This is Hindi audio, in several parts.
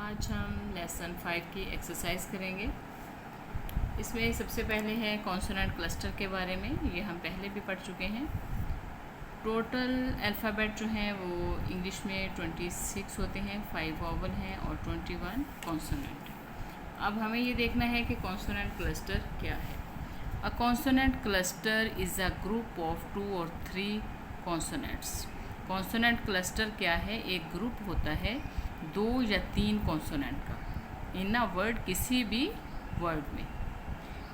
आज हम लेसन 5 की एक्सरसाइज करेंगे। इसमें सबसे पहले है कॉन्सोनेंट क्लस्टर के बारे में। ये हम पहले भी पढ़ चुके हैं। टोटल अल्फ़ाबेट जो हैं वो इंग्लिश में 26 होते हैं, 5 वॉवल हैं और 21 कॉन्सोनेंट। अब हमें ये देखना है कि कॉन्सोनेंट क्लस्टर क्या है। अ consonant cluster is a group of 2 और 3 कॉन्सोनेंट्स। कॉन्सोनेंट क्लस्टर क्या है? एक ग्रुप होता है 2 या 3 कॉन्सोनेंट का इन अ वर्ड, किसी भी वर्ड में,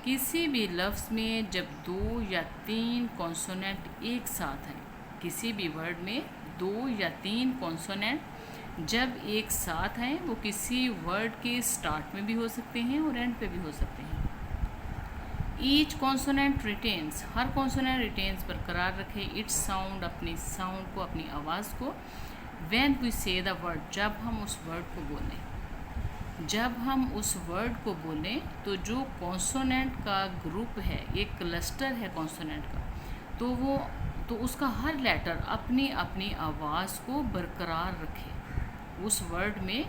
किसी भी लफ्ज़ में जब 2 या 3 कॉन्सोनेंट एक साथ हैं, किसी भी वर्ड में 2 या 3 कॉन्सोनेंट जब एक साथ हैं, वो किसी वर्ड के स्टार्ट में भी हो सकते हैं और एंड पे भी हो सकते हैं। ईच कॉन्सोनेंट रिटेन्स, हर कॉन्सोनेंट रिटेन्स बरकरार रखे इट्स साउंड, अपनी साउंड को, अपनी आवाज़ को। व्हेन वी से द वर्ड, जब हम उस वर्ड को बोलें, जब हम उस वर्ड को बोलें तो जो कॉन्सोनेंट का ग्रुप है, एक क्लस्टर है कॉन्सोनेंट का, तो उसका हर लेटर अपनी अपनी आवाज़ को बरकरार रखे। उस वर्ड में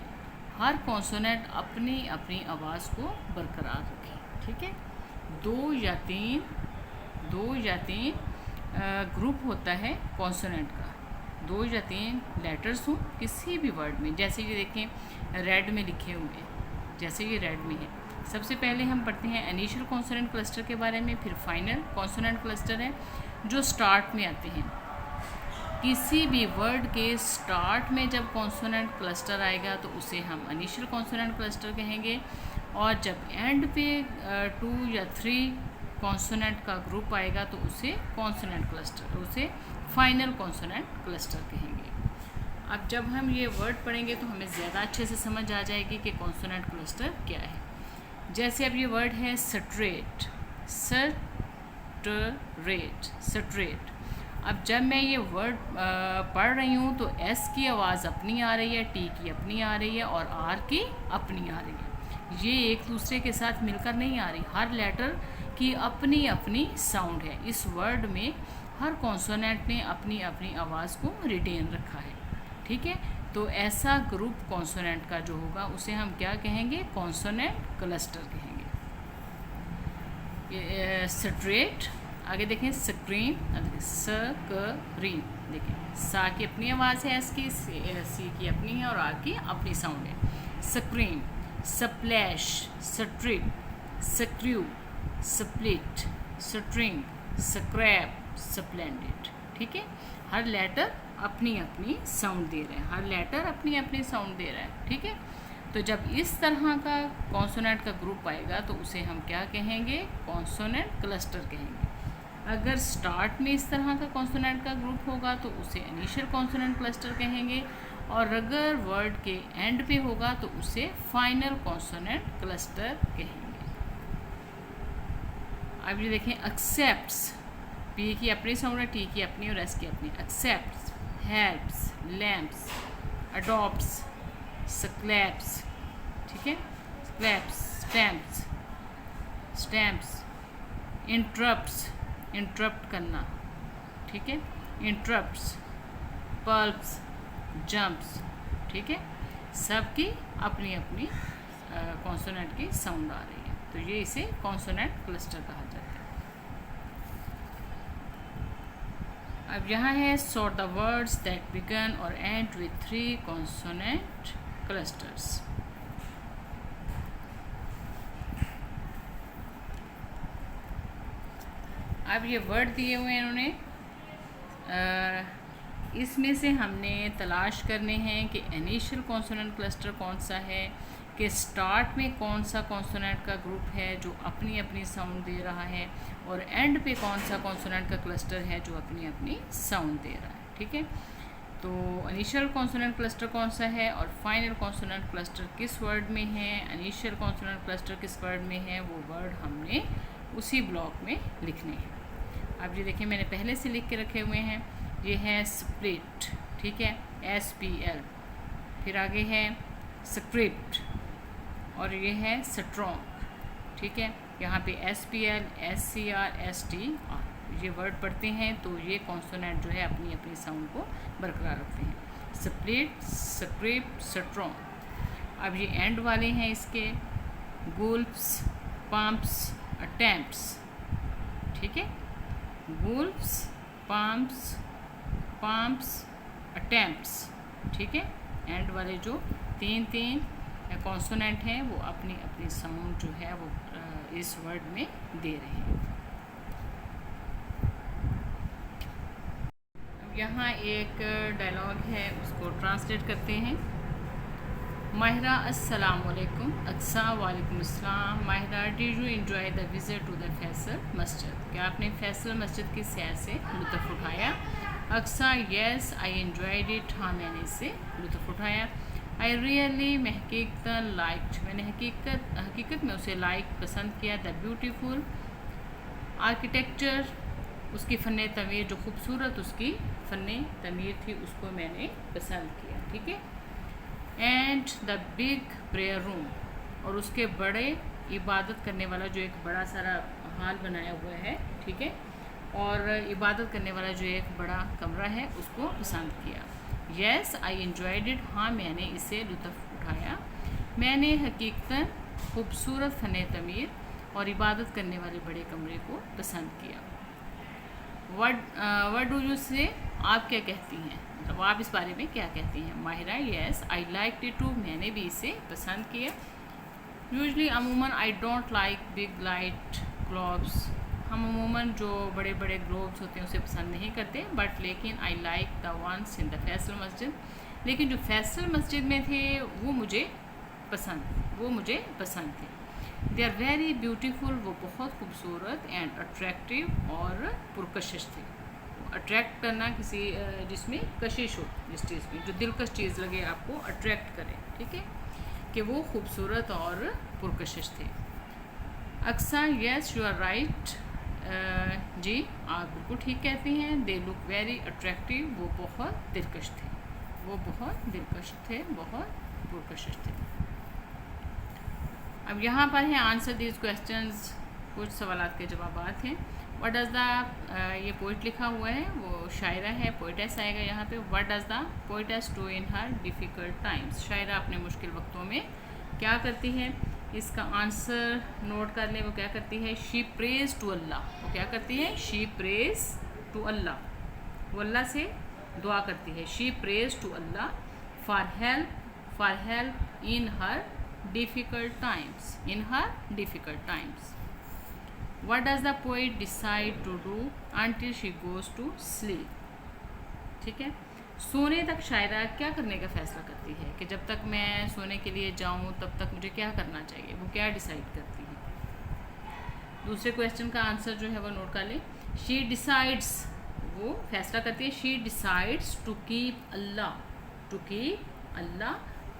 हर कॉन्सोनेंट अपनी अपनी आवाज़ को बरकरार रखे। ठीक है। 2 या तीन ग्रुप होता है कॉन्सोनेंट का, 2 या 3 लेटर्स हों किसी भी वर्ड में। जैसे ये देखें रेड में लिखे हुए, जैसे ये रेड में है। सबसे पहले हम पढ़ते हैं इनिशियल कॉन्सोनेंट क्लस्टर के बारे में, फिर फाइनल कॉन्सोनेंट क्लस्टर है जो स्टार्ट में आते हैं। किसी भी वर्ड के स्टार्ट में जब कॉन्सोनेंट क्लस्टर आएगा तो उसे हम इनिशियल कॉन्सोनेंट क्लस्टर कहेंगे, और जब एंड पे 2 या 3 कॉन्सोनेंट का ग्रुप आएगा तो उसे कॉन्सोनेंट क्लस्टर, उसे फाइनल कॉन्सोनेंट क्लस्टर कहेंगे। अब जब हम ये वर्ड पढ़ेंगे तो हमें ज़्यादा अच्छे से समझ आ जाएगी कि कॉन्सोनेंट क्लस्टर क्या है। जैसे अब ये वर्ड है स्ट्रेट, स्ट्रेट। अब जब मैं ये वर्ड पढ़ रही हूँ तो एस की आवाज़ अपनी आ रही है, टी की अपनी आ रही है और आर की अपनी आ रही है। ये एक दूसरे के साथ मिलकर नहीं आ रही, हर लेटर की अपनी अपनी साउंड है। इस वर्ड में हर कॉन्सोनेंट ने अपनी अपनी आवाज़ को रिटेन रखा है। ठीक है। तो ऐसा ग्रुप कॉन्सोनेंट का जो होगा उसे हम क्या कहेंगे? कॉन्सोनेंट क्लस्टर कहेंगे। ये स्ट्रेट, आगे देखें स्क्रीन, स्क्रीन, देखें सा की अपनी आवाज़ है, एस की, सी की अपनी है और आर की अपनी साउंड है। Screen, splash, strip, screw, split, string, scrap, splendid. ठीक है। हर लेटर अपनी अपनी साउंड दे रहे हैं, हर लेटर अपनी अपनी साउंड दे रहा है। ठीक है। तो जब इस तरह का कॉन्सोनेंट का ग्रुप आएगा तो उसे हम क्या कहेंगे? कॉन्सोनेंट क्लस्टर कहेंगे। अगर स्टार्ट में इस तरह का कॉन्सोनेंट का ग्रुप होगा तो उसे इनिशियल कॉन्सोनेंट क्लस्टर कहेंगे, और अगर वर्ड के एंड पे होगा तो उसे फाइनल कॉन्सोनेंट क्लस्टर कहेंगे। अब ये देखें एक्सेप्ट्स, पी की अपनी साउंड है, टी की अपनी और एस की अपनी। Accepts, helps, lamps, adopts, scalps. ठीक है। Scalps, stamps, stamps, interrupts, interrupt करना। ठीक है। Interrupts, pulps, jumps. ठीक है। सबकी अपनी अपनी कॉन्सोनेंट की साउंड आ रही है, तो ये इसे कॉन्सोनेंट क्लस्टर कहा जाता है। अब यहाँ है sort the words that begin और एंड विथ 3 कॉन्सोनेंट क्लस्टर्स। अब ये वर्ड दिए हुए हैं इन्होंने, इसमें से हमने तलाश करने हैं कि इनिशियल कॉन्सोनेंट क्लस्टर कौन सा है, कि स्टार्ट में कौन सा कॉन्सोनेंट का ग्रुप है जो अपनी अपनी साउंड दे रहा है, और एंड पे कौन सा कॉन्सोनेंट का क्लस्टर है जो अपनी अपनी साउंड दे रहा है। ठीक है। तो इनिशियल कॉन्सोनेंट क्लस्टर कौन सा है और फाइनल कॉन्सोनेंट क्लस्टर किस वर्ड में है, इनिशियल कॉन्सोनेंट क्लस्टर किस वर्ड में है, वो वर्ड हमने उसी ब्लॉक में लिखने हैं। अब ये देखिए मैंने पहले से लिख के रखे हुए हैं। ये है स्प्लिट, ठीक है, SPL। फिर आगे है स्क्रिप्ट, और ये है स्ट्रॉन्ग। ठीक है। यहाँ पे SPL, SCR, STR ये वर्ड पढ़ते हैं तो ये कॉन्सोनेंट जो है अपनी अपनी साउंड को बरकरार रखते हैं। Split, script, strong. अब ये एंड वाले हैं इसके, गुल्फ्स, पम्प्स, अटेम्प्ट्स, ठीक है, गुल्फ्स, पम्प्स, अटेम्प्ट्स, ठीक है। एंड वाले जो तीन कॉन्सोनेंट हैं वो अपनी अपनी साउंड जो है वो इस वर्ड में दे रहे हैं। अब यहाँ एक डायलॉग है, उसको ट्रांसलेट करते हैं। माहिरा अस्सलाम वालेकुम। अक्सा वालेकुम अस्सलाम। Mahira, did you enjoy the visit to the Faisal Masjid? क्या आपने फैसल मस्जिद की सैर से लुत्फ़ उठाया? Aqsa, yes I enjoyed it. हाँ, मैंने इससे लुत्फ़ उठाया। आई रियली, मैं हकीकतन लाइक्ड, मैंने हकीकत में उसे पसंद किया। द ब्यूटीफुल आर्किटेक्चर, उसकी फ़न तमीर, जो खूबसूरत उसकी फ़न तमीर थी, उसको मैंने पसंद किया, ठीक है। And the big prayer room, और उसके बड़े इबादत करने वाला जो एक बड़ा सारा हाल बनाया हुआ है, ठीक है, और इबादत करने वाला जो एक बड़ा कमरा है, उसको पसंद किया। Yes I enjoyed it. हाँ, मैंने इसे लुत्फ़ उठाया। मैंने हकीकतन खूबसूरत फ़न तमीर और इबादत करने वाले बड़े कमरे को पसंद किया। व्हाट डू यू से, आप क्या कहती हैं, मतलब आप इस बारे में क्या कहती हैं? Mahira, yes I like it too, मैंने भी इसे पसंद किया। यूजली, अमूमन I don't like big light globes, हम अमूमन जो बड़े बड़े ग्लोब्स होते हैं उसे पसंद नहीं करते, बट लेकिन I like the ones in the Faisal Masjid, लेकिन जो फैसल मस्जिद में थे वो मुझे पसंद थे। दे आर वेरी ब्यूटीफुल, वो बहुत खूबसूरत, एंड अट्रैक्टिव, और पुरकशिश थे। अट्रैक्ट करना किसी जिसमें कशिश हो, जिस चीज़ में जो दिलकश चीज़ लगे, आपको अट्रैक्ट करे, ठीक है, कि वो खूबसूरत और पुरकशिश थे। Aqsa, yes you are right, जी आप बिल्कुल ठीक कहती हैं। दे लुक वेरी अट्रैक्टिव, वो बहुत दिलकश थे, बहुत पुरकशिश थे। अब यहाँ पर है आंसर दीज क्वेश्चंस, कुछ सवालात के जवाबात हैं। व्हाट डज़ द, ये पोइट लिखा हुआ है, वो शायरा है, पोइटेस आएगा यहाँ पे। What does the poetess do in her difficult times, शायरा अपने मुश्किल वक्तों में क्या करती है? इसका आंसर नोट कर लें, वो क्या करती है? शी प्रेज टू अल्लाह, वो क्या करती है? शी प्रेज टू अल्लाह, वो अल्लाह से दुआ करती है। She prays to Allah for help in her difficult times. What does the poet decide to do until she goes to sleep? ठीक है, सोने तक शायरा क्या करने का फैसला करती है कि जब तक मैं सोने के लिए जाऊं तब तक मुझे क्या करना चाहिए, वो क्या डिसाइड करती है? दूसरे क्वेश्चन का आंसर जो है वो नोट कर लें। शी डिसाइड्स, वो फैसला करती है। She decides to keep Allah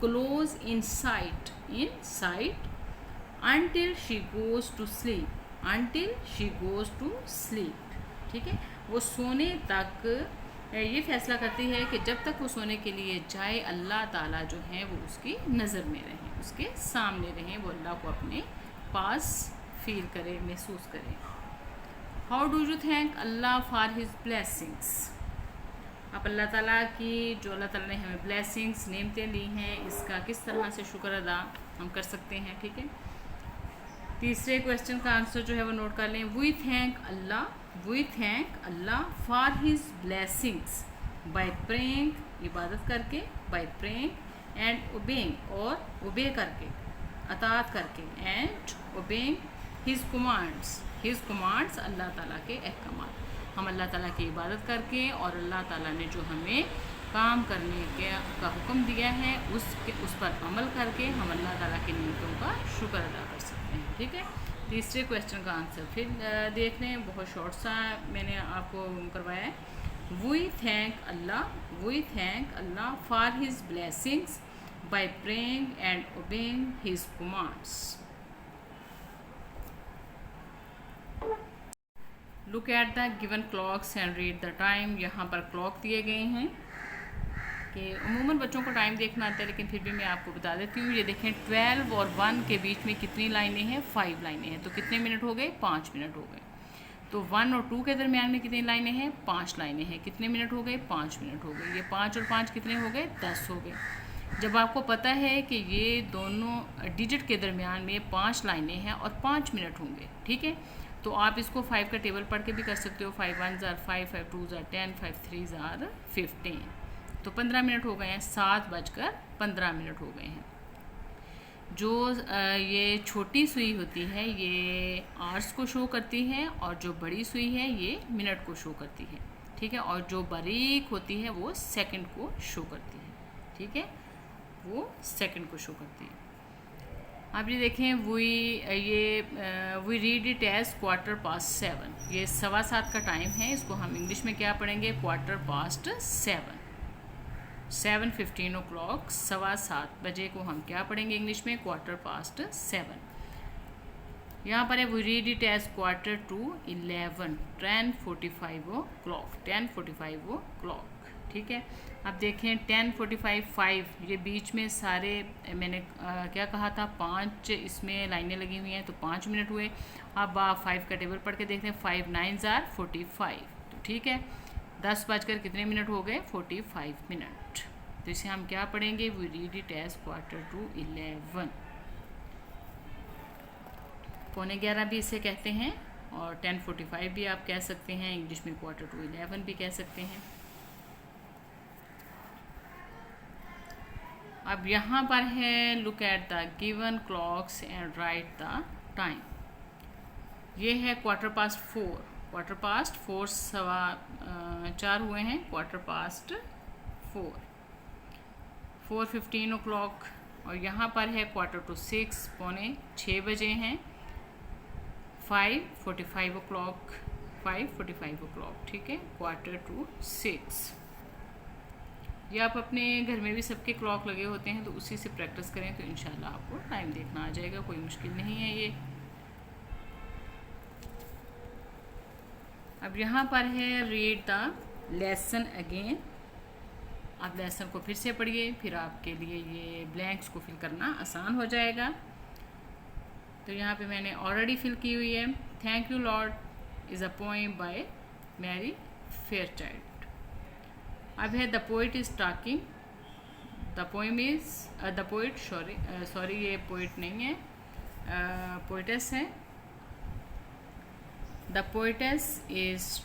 close in sight until she goes to sleep, ठीक है, वो सोने तक ये फैसला करती है कि जब तक वो सोने के लिए जाए, अल्लाह ताला जो है वो उसकी नज़र में रहें, उसके सामने रहें, वो अल्लाह को अपने पास फील करे, महसूस करे। How do you thank Allah for his blessings, आप अल्लाह ताला की, जो अल्लाह ताला ने हमें ब्लेसिंग्स, नेमतें दी हैं, इसका किस तरह से शुक्र अदा हम कर सकते हैं, ठीक है। तीसरे क्वेश्चन का आंसर जो है वो नोट कर लें। We thank Allah for his blessings by praying, इबादत करके, बाय प्रेइंग एंड ओबेइंग, और ओबे करके, अताअत करके, एंड ओबेइंग हिज कमांड्स, अल्लाह ताला के अहकामात, हम अल्लाह ताला की इबादत करके और अल्लाह ताला ने जो हमें काम करने का हुक्म दिया है उस पर अमल करके हम अल्लाह ताला की नेमतों का शुक्र अदा कर सकते हैं, ठीक है। तीसरे क्वेश्चन का आंसर फिर देख लें, बहुत शॉर्ट सा मैंने आपको करवाया है। We thank Allah for his blessings by praying and obeying his commands. Look at the given clocks and read the time. यहाँ पर क्लॉक दिए गए हैं कि अमूमन बच्चों को टाइम देखना आता है, लेकिन फिर भी मैं आपको बता देती हूँ। ये देखें 12 और 1 के बीच में कितनी लाइनें हैं? 5 लाइनें हैं। तो कितने मिनट हो गए? 5 मिनट हो गए। तो 1 और 2 के दरमियान में कितनी लाइनें हैं? 5 लाइनें हैं। कितने मिनट हो गए? 5 मिनट हो गए। ये 5 और 5 कितने हो गए? 10 हो गए। जब आपको पता है कि ये दोनों डिजिट के दरमियान में 5 लाइनें हैं और 5 मिनट होंगे, ठीक है, तो आप इसको 5 का टेबल पढ़ के भी कर सकते हो। 5 1 ज़ार 5, 5 2 ज़ार 10, 5 3 ज़ार 15, तो 15 मिनट हो गए हैं। 7:15 हो गए हैं। जो ये छोटी सुई होती है ये आवर्स को शो करती है, और जो बड़ी सुई है ये मिनट को शो करती है, ठीक है, और जो बारीक होती है वो सेकंड को शो करती है, ठीक है, वो सेकंड को शो करती है। आप ये देखें, वी रीड इट एज 7:15। ये 7:15 का टाइम है, इसको हम इंग्लिश में क्या पढ़ेंगे? 7:15। 7:15 o'clock, 7:15 बजे को हम क्या पढ़ेंगे इंग्लिश में? 7:15। यहाँ पर है we read it as 11:45, 10:45 o'clock, 10:45 o'clock, ठीक है। अब देखें 10:45, 5, ये बीच में सारे मैंने क्या कहा था, 5 इसमें लाइनें लगी हुई हैं, तो 5 मिनट हुए। अब आप 5 का टेबल पढ़ के देखते हैं। 5 9 ज़ार 45, तो ठीक है, 10 बजकर कितने मिनट हो गए? 45 मिनट। तो इसे हम क्या पढ़ेंगे? We read it as 11:45। 11:15 भी इसे कहते हैं, और 10:45 भी आप कह सकते हैं। इंग्लिश में 11:45 भी कह सकते हैं। अब यहाँ पर है look at the given clocks and right the time. ये है 4:15, 4:15, 4:15 हुए हैं, 4:15, 4:15 o'clock, और यहाँ पर है 5:45, 5:45 बजे हैं। 5:45 o'clock, 5:45 o'clock, ठीक है, 5:45। ये आप अपने घर में भी सबके क्लॉक लगे होते हैं, तो उसी से प्रैक्टिस करें तो इंशाल्लाह आपको टाइम देखना आ जाएगा, कोई मुश्किल नहीं है ये। अब यहाँ पर है रीड द लेसन अगेन। आप लेसन को फिर से पढ़िए, फिर आपके लिए ये ब्लैंक्स को फिल करना आसान हो जाएगा। तो यहाँ पे मैंने ऑलरेडी फिल की हुई है। Thank you lord is a poem by Mary Fairchild. अब है the poet is talking. The poem is the poet, sorry ये पोइट नहीं है, पोइटेस है। The poetess is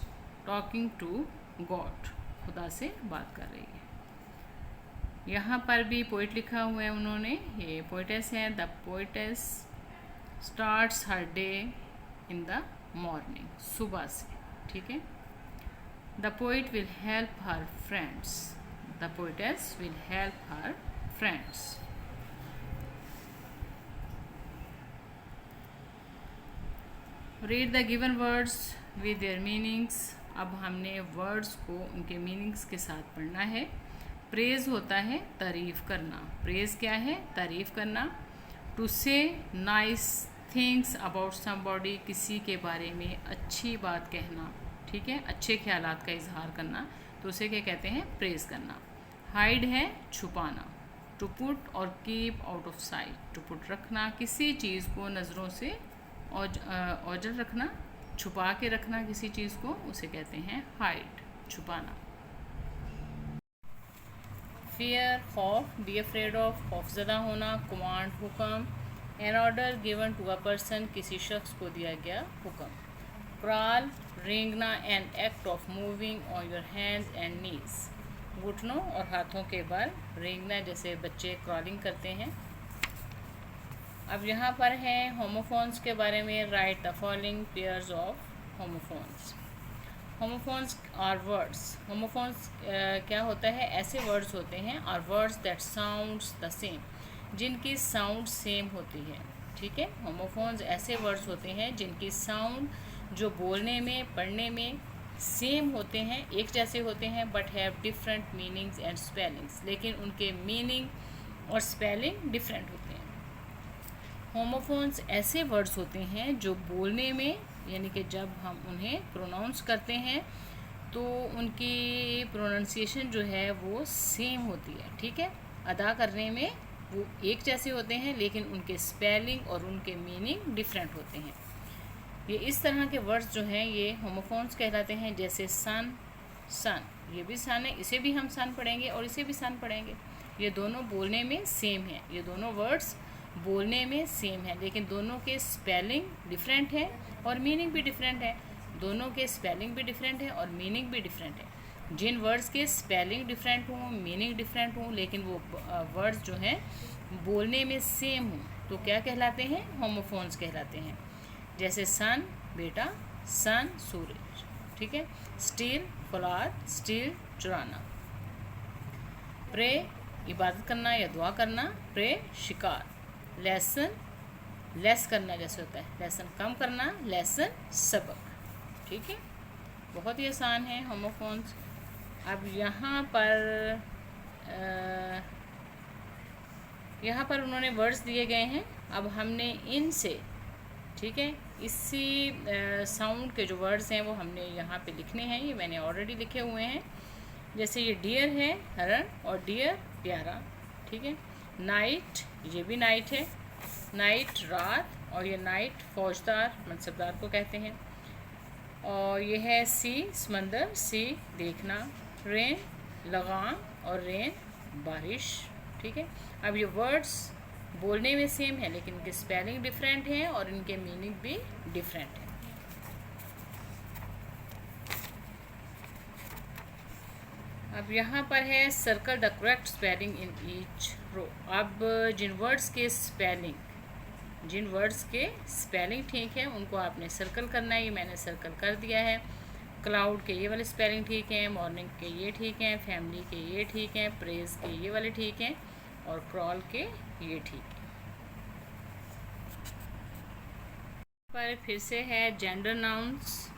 talking to God, खुदा से बात कर रही है। यहाँ पर भी पोइट लिखा हुआ है उन्होंने, ये पोइटेस है। The poetess starts her day in the morning, सुबह से, ठीक है। The poet will help her friends. The poetess will help her friends. Read the given words with their meanings. अब हमने वर्ड्स को उनके मीनिंग्स के साथ पढ़ना है। प्रेज होता है तारीफ़ करना। प्रेज क्या है? तारीफ़ करना। टू से नाइस थिंग्स अबाउट समबॉडी, किसी के बारे में अच्छी बात कहना, ठीक है, अच्छे ख्यालात का इजहार करना, तो उसे क्या कहते हैं? प्रेज करना। हाइड है छुपाना। टू पुट और keep out of sight, to put रखना, किसी चीज़ को नज़रों से ओझल रखना, छुपा के रखना किसी चीज़ को, उसे कहते हैं हाइड, छुपाना। फियर, खौफ, बी अफ्रेड ऑफ, खौफजदा होना। कमांड, हुक्म, an order given to a person, किसी शख्स को दिया गया हुक्म। क्रॉल, रेंगना, an act of moving on your hands and knees, घुटनों और हाथों के बल रेंगना, जैसे बच्चे क्रॉलिंग करते हैं। अब यहाँ पर है होमोफोन्स के बारे में। Write the following pairs of homophones. Homophones are words. Homophones क्या होता है? ऐसे वर्ड्स होते हैं, are words that sounds the same, जिनकी साउंड सेम होती है, ठीक है। होमोफोन्स ऐसे वर्ड्स होते हैं जिनकी साउंड जो बोलने में, पढ़ने में सेम होते हैं, एक जैसे होते हैं, but have different meanings and spellings, लेकिन उनके मीनिंग और स्पेलिंग डिफरेंट होते हैं। होमोफोन्स ऐसे वर्ड्स होते हैं जो बोलने में, यानी कि जब हम उन्हें प्रोनाउंस करते हैं तो उनकी प्रोनाउंसिएशन जो है वो सेम होती है, ठीक है। अदा करने में वो एक जैसे होते हैं, लेकिन उनके स्पेलिंग और उनके मीनिंग डिफरेंट होते हैं। ये इस तरह के वर्ड्स जो हैं ये होमोफोन्स कहलाते हैं। जैसे सन, सन, ये भी सन है, इसे भी हम सन पढ़ेंगे और इसे भी सन पढ़ेंगे। ये दोनों बोलने में सेम है, ये दोनों वर्ड्स बोलने में सेम है, लेकिन दोनों के स्पेलिंग डिफरेंट है और मीनिंग भी डिफरेंट है। दोनों के स्पेलिंग भी डिफरेंट है और मीनिंग भी डिफरेंट है। जिन वर्ड्स के स्पेलिंग डिफरेंट हों, मीनिंग डिफरेंट हों, लेकिन वो वर्ड्स जो हैं बोलने में सेम हों, तो क्या कहलाते हैं? होमोफोन्स कहलाते हैं। जैसे सन बेटा, सन सूरज, ठीक है। स्टील फौलाद, स्टील चुराना। प्रे इबादत करना या दुआ करना, प्रे शिकार। लेसन लेस करना जैसे होता है, लेसन कम करना, लेसन सबक, ठीक है। बहुत ही आसान है होमोफोन्स। अब यहाँ पर उन्होंने वर्ड्स दिए गए हैं। अब हमने इनसे, ठीक है, इसी साउंड के जो वर्ड्स हैं वो हमने यहाँ पे लिखने हैं। ये मैंने ऑलरेडी लिखे हुए हैं। जैसे ये डियर है हरण और डियर प्यारा, ठीक है। नाइट, ये भी नाइट है, नाइट रात, और ये नाइट फौजदार मनसबदार को कहते हैं। और ये है सी समंदर, सी देखना। रेन लगाम और रेन बारिश, ठीक है। अब ये वर्ड्स बोलने में सेम है, लेकिन इनके स्पेलिंग डिफरेंट है और इनके मीनिंग भी डिफरेंट है। अब यहाँ पर है circle the correct spelling in each row. अब जिन वर्ड्स के स्पेलिंग ठीक है उनको आपने सर्कल करना है। ये मैंने सर्कल कर दिया है। क्लाउड के ये वाले स्पेलिंग ठीक हैं, मॉर्निंग के ये ठीक हैं, फैमिली के ये ठीक हैं, प्रेज के ये वाले ठीक हैं, और क्रॉल के ये ठीक है। पर फिर से है जेंडर नाउन्स।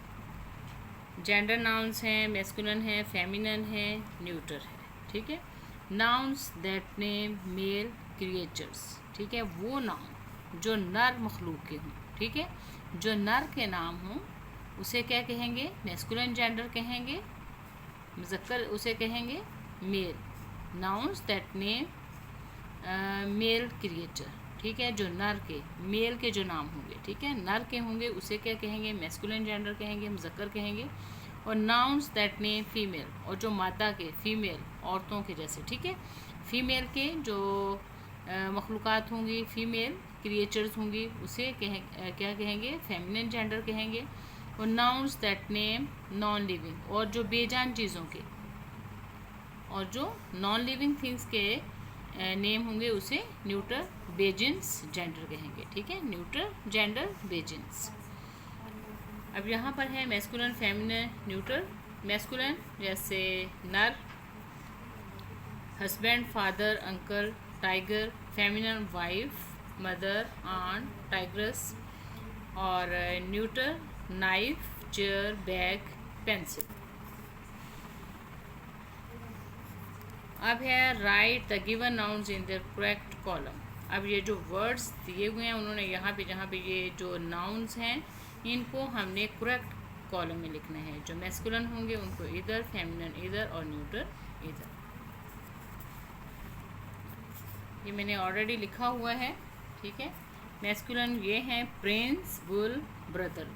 जेंडर नाउन्स हैं, मैस्कुलिन है, फेमिनिन है, न्यूटर है, ठीक है। Nouns that name male creatures, ठीक है, वो नाउन जो नर मखलूक के हों, ठीक है, जो नर के नाम हों उसे क्या कहेंगे? मैस्कुलिन जेंडर कहेंगे। मुज़क्कर उसे कहेंगे male. Nouns that name male creature, ठीक है, जो नर के, मेल के जो नाम होंगे, ठीक है, नर के होंगे उसे क्या कहेंगे? मैस्कुलिन जेंडर कहेंगे, मुज़क्कर कहेंगे। और नाउन्स दैट नेम फीमेल, और जो मादा के, फीमेल औरतों के जैसे, ठीक है, फीमेल के जो मखलूक़ात होंगी, फीमेल क्रिएचर्स होंगी, उसे क्या कहेंगे? फेमिनिन जेंडर कहेंगे। और nouns that name non living, और जो बेजान चीज़ों के और जो नॉन लिविंग थिंग्स के नेम होंगे उसे न्यूटर बेजिन्स जेंडर कहेंगे, ठीक है, न्यूटर जेंडर बेजिन्स। अब यहाँ पर है मैस्कुलिन फेमिनिन न्यूटर। मैस्कुलिन जैसे नर, husband father uncle tiger, feminine wife mother aunt tigress, और neuter knife chair bag pencil. अब है write the given nouns in the correct column. अब ये जो वर्ड्स दिए हुए हैं उन्होंने यहाँ पे, जहाँ पे ये जो नाउन्स हैं इनको हमने करेक्ट कॉलम में लिखना है। जो मैस्कुलिन होंगे उनको इधर, फेमिनिन इधर और न्यूटर इधर। ये मैंने ऑलरेडी लिखा हुआ है, ठीक है। मैस्कुलिन ये हैं प्रिंस, बुल, ब्रदर,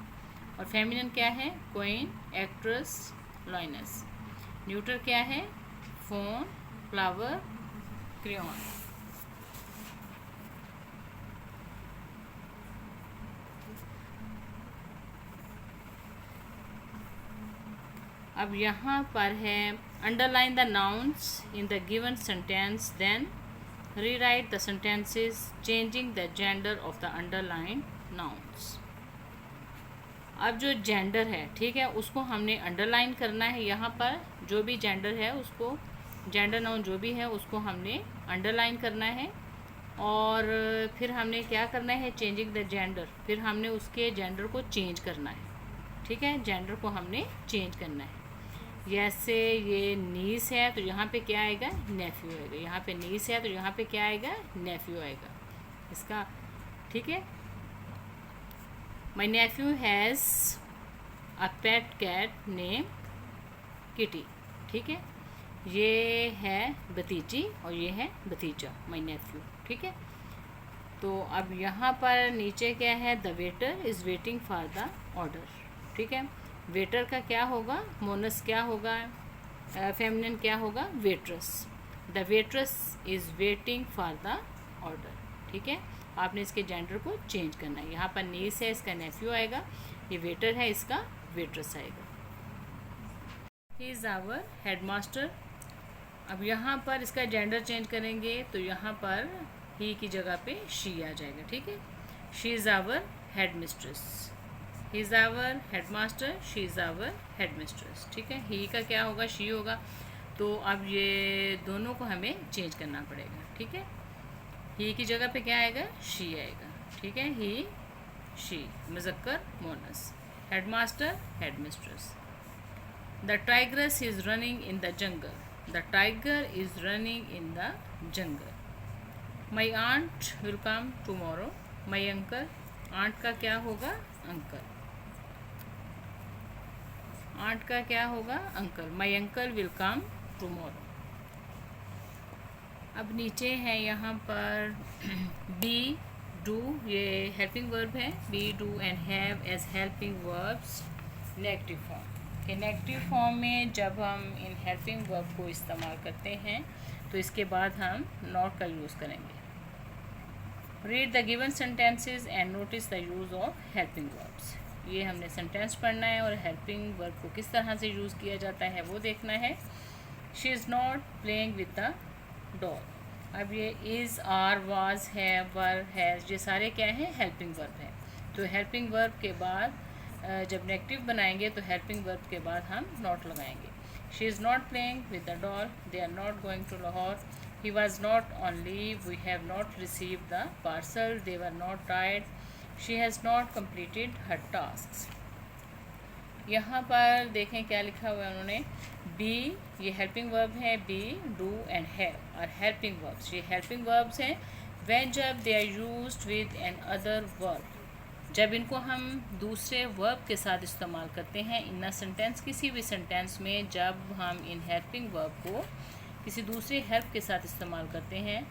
और फेमिनिन क्या है? Queen, actress, lioness. न्यूटर क्या है? Phone, flower, crayon. अब यहाँ पर है underline the nouns in the given sentence, then rewrite the sentences changing the gender of the underline nouns. अब जो जेंडर है, ठीक है, उसको हमने अंडरलाइन करना है। यहाँ पर जो भी जेंडर है उसको, जेंडर नाउन जो भी है उसको हमने अंडरलाइन करना है। और फिर हमने क्या करना है? चेंजिंग द जेंडर, फिर हमने उसके जेंडर को चेंज करना है, ठीक है, जेंडर को हमने चेंज करना है। जैसे ये नीस है तो यहाँ पे क्या आएगा? नेफ्यू आएगा। यहाँ पे नीस है तो यहाँ पे क्या आएगा? नेफ्यू आएगा इसका, ठीक है। My nephew has a pet cat name Kitty, ठीक है, ये है भतीजी और ये है भतीजा, माई नेफ्यू, ठीक है। तो अब यहाँ पर नीचे क्या है? The waiter is waiting for the order, ठीक है। वेटर का क्या होगा? मोनस क्या होगा? फेमिनिन क्या होगा? Waitress. The waitress is waiting for the order. ठीक है, आपने इसके जेंडर को चेंज करना है। यहाँ पर नीस है, इसका नेफ्यू आएगा, ये वेटर है, इसका वेट्रेस आएगा। He is our headmaster. अब यहाँ पर इसका जेंडर चेंज करेंगे तो यहाँ पर ही की जगह पे शी आ जाएगा। ठीक है, she is our head mistress, he is our headmaster, she is our head mistress. ठीक है, ही का क्या होगा, शी होगा, तो अब ये दोनों को हमें चेंज करना पड़ेगा। ठीक है, ही की जगह पे क्या आएगा, शी आएगा। ठीक है, ही शी मुज़क्कर मोनस, headmaster head mistress. The tigress is running in the jungle, the tiger is running in the jungle. My aunt will come tomorrow, my uncle, aunt का क्या होगा, अंकल, आंट का क्या होगा, uncle. My uncle will come tomorrow. अब नीचे है यहाँ पर बी डू, ये हेल्पिंग वर्ब है, be do and have as helping verbs negative form. कि नेगेटिव फॉर्म में जब हम इन हेल्पिंग वर्ब को इस्तेमाल करते हैं तो इसके बाद हम नॉट का यूज़ करेंगे। Read the given sentences and notice the use of helping verbs. ये हमने सेंटेंस पढ़ना है और हेल्पिंग वर्ब को किस तरह से यूज़ किया जाता है वो देखना है। She is not playing with the doll. अब ये इज़, आर, वाज, है, वर, हैज़, ये सारे क्या हैं, हेल्पिंग वर्ब हैं। तो हेल्पिंग वर्ब के बाद जब नेगेटिव बनाएंगे तो हेल्पिंग वर्ब के बाद हम नॉट लगाएंगे। She is not playing with the doll, they are not going to Lahore, he was not on leave, we have not received the parcel, they were not tired, she has not completed her tasks। यहाँ पर देखें क्या लिखा हुआ है उन्होंने, बी ये हेल्पिंग वर्ब है, बी डू एंड हैव और हेल्पिंग वर्ब्स, ये हेल्पिंग वर्ब्स हैं व्हेन जब they are used with an other verb, जब इनको हम दूसरे वर्ब के साथ इस्तेमाल करते हैं इन अ सेंटेंस। किसी भी सेंटेंस में जब हम इन हेल्पिंग वर्ब को किसी दूसरे हेल्प के साथ इस्तेमाल करते हैं,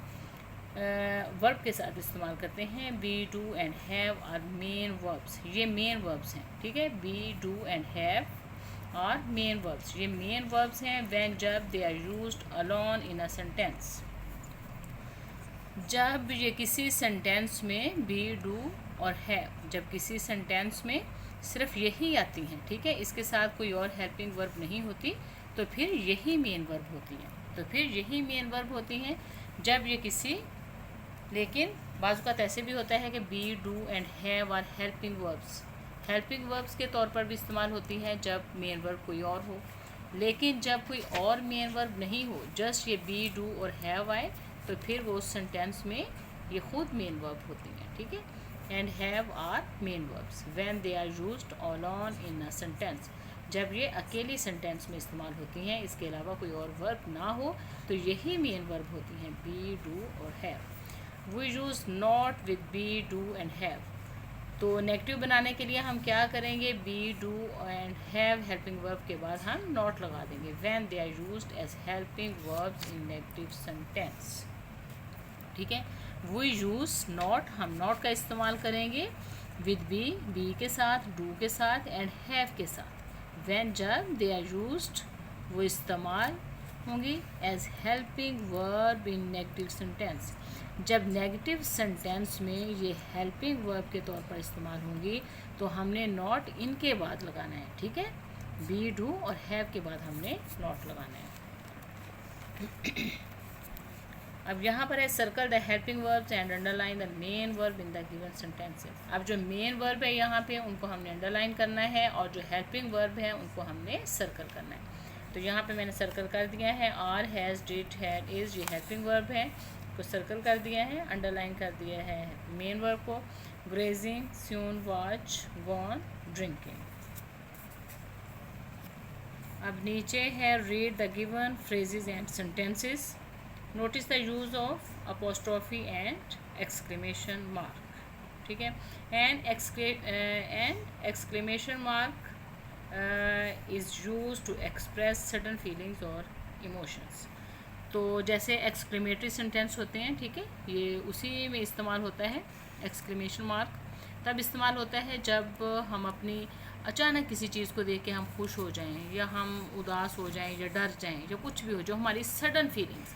वर्ब के साथ इस्तेमाल करते हैं, be do and have are main verbs, ये मेन वर्ब्स हैं। ठीक है, be do and have are main verbs, ये मेन वर्ब्स हैं व्हेन जब they are used alone in a sentence, जब ये किसी सेंटेंस में बी डू और हैव, जब किसी सेंटेंस में सिर्फ यही आती हैं। ठीक है, इसके साथ कोई और हेल्पिंग वर्ब नहीं होती, तो फिर यही मेन वर्ब होती हैं, तो फिर यही मेन वर्ब होती हैं जब ये किसी, लेकिन बाज़ ऐसे भी होता है कि be do and have are helping verbs, helping verbs के तौर पर भी इस्तेमाल होती हैं जब मेन वर्ब कोई और हो। लेकिन जब कोई और मेन वर्ब नहीं हो, जस्ट ये बी डू और हैव आए, तो फिर वो उस सेंटेंस में ये खुद मेन वर्ब होती हैं। ठीक है, and have are main verbs when they are used alone in a sentence, जब ये अकेली सेंटेंस में इस्तेमाल होती हैं, इसके अलावा कोई और वर्ब ना हो, तो यही मेन वर्ब होती हैं, बी डू और have. We use not with be do and have, तो नेगेटिव बनाने के लिए हम क्या करेंगे, be do and have helping verb के बाद हम नॉट लगा देंगे when they are used as helping verbs in negative sentence. ठीक है, वी यूज़ नॉट, हम नॉट का इस्तेमाल करेंगे विद बी, बी के साथ, डू के साथ एंड हैव के साथ, व्हेन जब दे आर यूज्ड वो इस्तेमाल होंगी as helping verb in negative sentence, जब नेगेटिव सेंटेंस में ये हेल्पिंग वर्ब के तौर पर इस्तेमाल होंगी तो हमने नॉट इनके बाद लगाना है। ठीक है, बी डू और हैव के बाद हमने नॉट लगाना है। अब यहाँ पर है circle the helping verbs and underline the main verb in the given sentences. अब जो मेन वर्ब है यहाँ पे उनको हमने अंडरलाइन करना है और जो हेल्पिंग वर्ब है उनको हमने सर्कल करना है। तो यहाँ पे मैंने सर्कल कर दिया है, are, has, did, had, is, ये हेल्पिंग वर्ब है, को सर्कल कर दिया है, अंडरलाइन कर दिया है मेन वर्ब को, grazing, soon, watch, gone, drinking. अब नीचे है read the given phrases and sentences, notice the use of apostrophe and exclamation mark. ठीक है, and exclamation mark is use to express sudden feelings और इमोशंस। तो जैसे एक्सक्लेमेटरी सेंटेंस होते हैं, ठीक है, ये उसी में इस्तेमाल होता है। एक्सक्लेमेशन मार्क तब इस्तेमाल होता है जब हम अपनी अचानक किसी चीज़ को देख के हम खुश हो जाएं या हम उदास हो जाएं या डर जाएं या कुछ भी हो, जो हमारी सडन फीलिंग्स,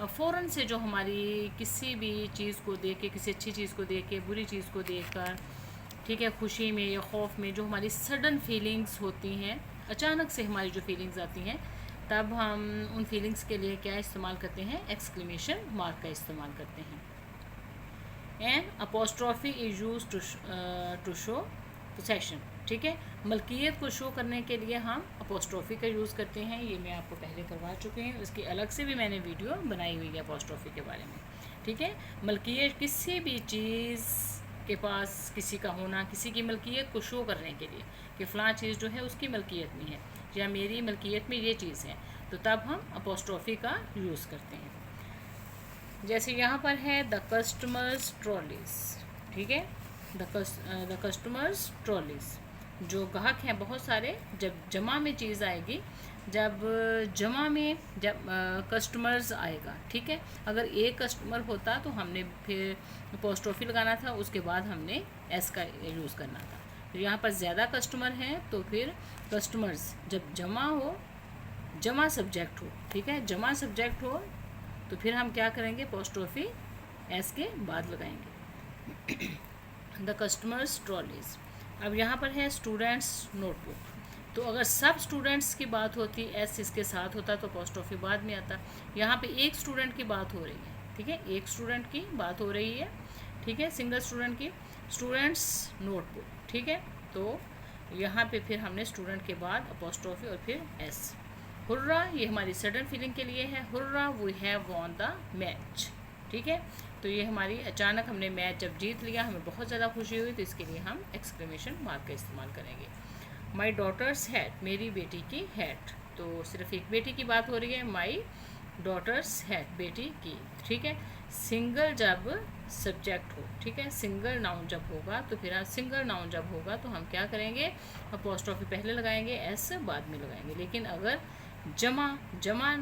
फ़ौरन से जो हमारी किसी भी चीज़ को देख के, किसी अच्छी चीज़ को देख के, बुरी चीज़ को देख कर, ठीक है, खुशी में या खौफ में जो हमारी सडन फीलिंग्स होती हैं, अचानक से हमारी जो फीलिंग्स आती हैं, तब हम उन फीलिंग्स के लिए क्या इस्तेमाल करते हैं? एक्सक्लेमेशन मार्क का इस्तेमाल करते हैं। An apostrophe is use to show possession, ठीक है, मलकियत को शो करने के लिए हम अपोस्ट्रॉफी का यूज़ करते हैं। ये मैं आपको पहले करवा चुके हैं, उसकी अलग से भी मैंने वीडियो बनाई हुई है अपोस्ट्रॉफी के बारे में, ठीक है। मलकियत किसी भी चीज़ के पास किसी का होना, किसी की मलकियत को शो करने के लिए कि फ़लाँ चीज़ जो है उसकी मलकियत में है या मेरी मलकियत में ये चीज़ है, तो तब हम अपोस्ट्रॉफी का यूज़ करते हैं। जैसे यहाँ पर है द कस्टमर्स ट्रॉलीज, ठीक है, द कस्टमर्स ट्रॉलीज, जो ग्राहक हैं बहुत सारे, जब जमा में चीज़ आएगी, जब जमा में जब कस्टमर्स आएगा, ठीक है। अगर एक कस्टमर होता तो हमने फिर अपोस्ट्रॉफी लगाना था, उसके बाद हमने एस का यूज़ करना था। तो यहाँ पर ज़्यादा कस्टमर हैं तो फिर कस्टमर्स जब जमा हो, जमा सब्जेक्ट हो, ठीक है, जमा सब्जेक्ट हो, तो फिर हम क्या करेंगे? अपोस्ट्रॉफी एस के बाद लगाएंगे। The customers trolleys. अब यहाँ पर है स्टूडेंट्स नोटबुक, तो अगर सब स्टूडेंट्स की बात होती, एस इसके साथ होता तो अपोस्ट्रॉफी बाद में आता। यहाँ पे एक स्टूडेंट की बात हो रही है, ठीक है, एक स्टूडेंट की बात हो रही है, ठीक है, सिंगल स्टूडेंट की, स्टूडेंट्स नोटबुक, ठीक है। तो यहाँ पे फिर हमने स्टूडेंट के बाद अपोस्ट्रॉफी और फिर एस। हुर्रा, ये हमारी सडन फीलिंग के लिए है, hurrah we have won the match, ठीक है। तो ये हमारी अचानक हमने मैच जब जीत लिया, हमें बहुत ज़्यादा खुशी हुई, तो इसके लिए हम एक्सक्लेमेशन मार्क का इस्तेमाल करेंगे। माई डॉटर्स हैट, मेरी बेटी की हैट, तो सिर्फ एक बेटी की बात हो रही है, माई डॉटर्स हैट, बेटी की, ठीक है। सिंगल जब सब्जेक्ट हो, ठीक है, सिंगल नाउन जब होगा तो फिर सिंगल नाउन जब होगा तो हम क्या करेंगे? अपोस्ट्रॉफी पहले लगाएंगे, एस बाद में लगाएंगे। लेकिन अगर जमा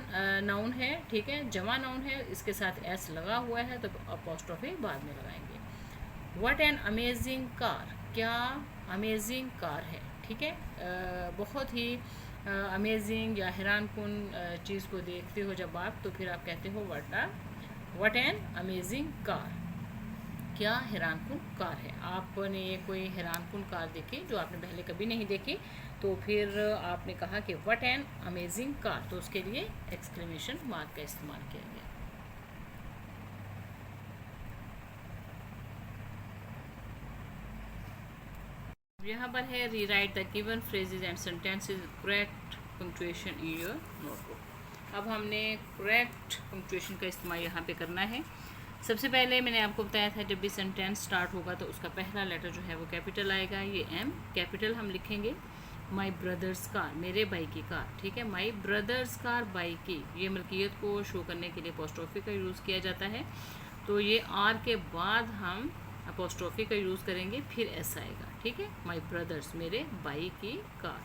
नाउन है, ठीक है, जमा नाउन है, इसके साथ एस लगा हुआ है तो अपोस्ट्रॉफी बाद में लगाएंगे। व्हाट एन अमेजिंग कार, क्या अमेजिंग कार है, ठीक है, बहुत ही अमेजिंग या हैरानकुन चीज़ को देखते हो जब आप, तो फिर आप कहते हो व्हाट एन अमेजिंग कार, क्या हैरानकुन कार है। आपने कोई हैरानकुन कार देखी जो आपने पहले कभी नहीं देखी, तो फिर आपने कहा कि व्हाट एन अमेजिंग कार, तो उसके लिए एक्सक्लेमेशन मार्क का इस्तेमाल किया गया। यहाँ पर है rewrite the given phrases and sentences correct punctuation in your notebook. अब हमने करेक्ट पंक्चुएशन का इस्तेमाल यहाँ पे करना है। सबसे पहले मैंने आपको बताया था जब भी सेंटेंस स्टार्ट होगा तो उसका पहला लेटर जो है वो कैपिटल आएगा, ये एम कैपिटल हम लिखेंगे। माई ब्रदर्स कार, मेरे भाई की कार, ठीक है, माई ब्रदर्स कार, भाई की, ये मलकियत को शो करने के लिए अपोस्ट्रॉफी का यूज़ किया जाता है, तो ये आर के बाद हम अपोस्ट्रॉफी का यूज़ करेंगे, फिर एस आएगा, ठीक है। माई ब्रदर्स, मेरे भाई की कार,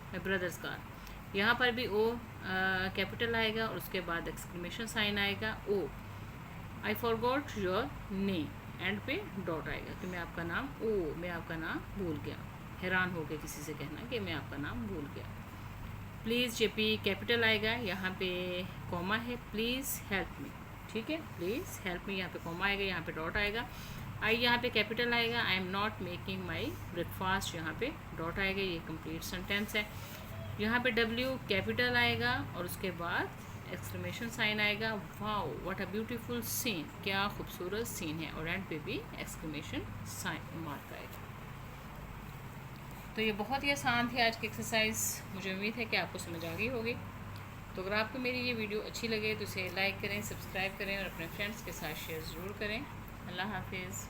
माई ब्रदर्स कार। यहाँ पर भी ओ कैपिटल आएगा और उसके बाद एक्सक्लेमेशन साइन आएगा, oh. I forgot your name, end पे डॉट आएगा कि मैं आपका नाम, ओ मैं आपका नाम भूल गया, हैरान हो गए किसी से कहना कि मैं आपका नाम भूल गया। प्लीज़, ये पी कैपिटल आएगा, यहाँ पे कॉमा है, प्लीज़ हेल्प मी, ठीक है, प्लीज़ हेल्प मी, यहाँ पे कॉमा आएगा, यहाँ पे डॉट आएगा। आई यहाँ पे कैपिटल आएगा, I am not making my breakfast, यहाँ पे डॉट आएगा, ये कंप्लीट सेंटेंस है। यहाँ पे डब्ल्यू कैपिटल आएगा और उसके बाद एक्सक्लेमेशन साइन आएगा, wow what a beautiful scene, क्या खूबसूरत सीन है, और एंड पे भी एक्सक्लेमेशन साइन मार्क आएगा। तो ये बहुत ही आसान थी आज की एक्सरसाइज, मुझे उम्मीद है कि आपको समझ आ गई होगी। तो अगर आपको मेरी ये वीडियो अच्छी लगे तो इसे लाइक करें, सब्सक्राइब करें और अपने फ्रेंड्स के साथ शेयर ज़रूर करें। अल्लाह हाफिज़।